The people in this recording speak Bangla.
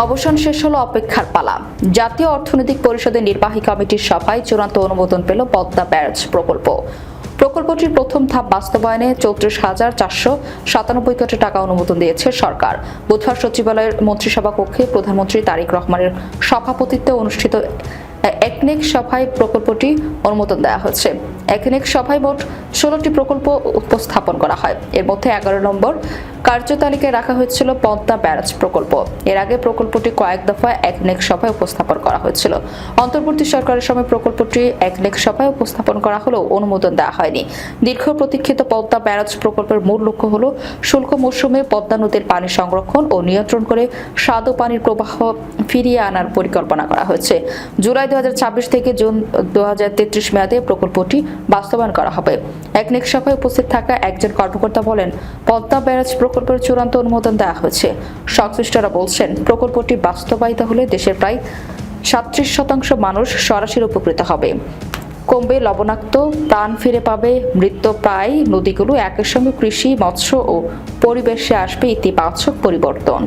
অবসান শেষ হলো অপেক্ষার পালা। জাতীয় অর্থনৈতিক পরিষদের নির্বাহী কমিটির সভায় চূড়ান্ত অনুমোদন পেল পদ্মা ব্যারাজ প্রকল্প। প্রকল্পটির প্রথম ধাপ বাস্তবায়নে 34,497 কোটি টাকা অনুমোদন দিয়েছে সরকার। বুধবার সচিবালয়ের মন্ত্রিসভা কক্ষে প্রধানমন্ত্রী তারেক রহমানের সভাপতিত্বে অনুষ্ঠিত একনেক সভায় প্রকল্পটি অনুমোদন দেওয়া হয়েছে। একনেক সভায় মোট 16টি প্রকল্প উপস্থাপন করা হয়। এর মধ্যে 11 নম্বর কার্যতালিকায় রাখা হয়েছিল পদ্মা ব্যারাজ প্রকল্প। এর আগে প্রকল্পটি কয়েক দফায় একনেক সভায় উপস্থাপন করা হয়েছিল। অন্তর্বর্তী সরকারের সময় প্রকল্পটি একনেক সভায় উপস্থাপন করা হলেও অনুমোদন দেওয়া হয়নি। দীর্ঘ প্রতীক্ষিত পদ্মা ব্যারাজ প্রকল্পের মূল লক্ষ্য হল শুষ্ক মৌসুমে পদ্মা নদীর পানি সংরক্ষণ ও নিয়ন্ত্রণ করে স্বাদু পানির প্রবাহ ফিরিয়ে আনার পরিকল্পনা করা হয়েছে। জুলাই 2026 থেকে জুন 2033 মেয়াদে প্রকল্পটি বাস্তবায়ন করা হবে। একনেক সভায় উপস্থিত থাকা একজন কর্মকর্তা বলেন, পদ্মা ব্যারাজ প্রকল্পের চূড়ান্ত অনুমোদন দেওয়া হয়েছে। সংশ্লিষ্টরা বলছেন, প্রকল্পটি বাস্তবায়িত হলে দেশের প্রায় 37% মানুষ সরাসরি উপকৃত হবে। কমবে লবণাক্ত, প্রাণ ফিরে পাবে মৃত্যুপ্রায় নদীগুলো। একই সঙ্গে কৃষি, মৎস্য ও পরিবেশে আসবে ইতিবাচক পরিবর্তন।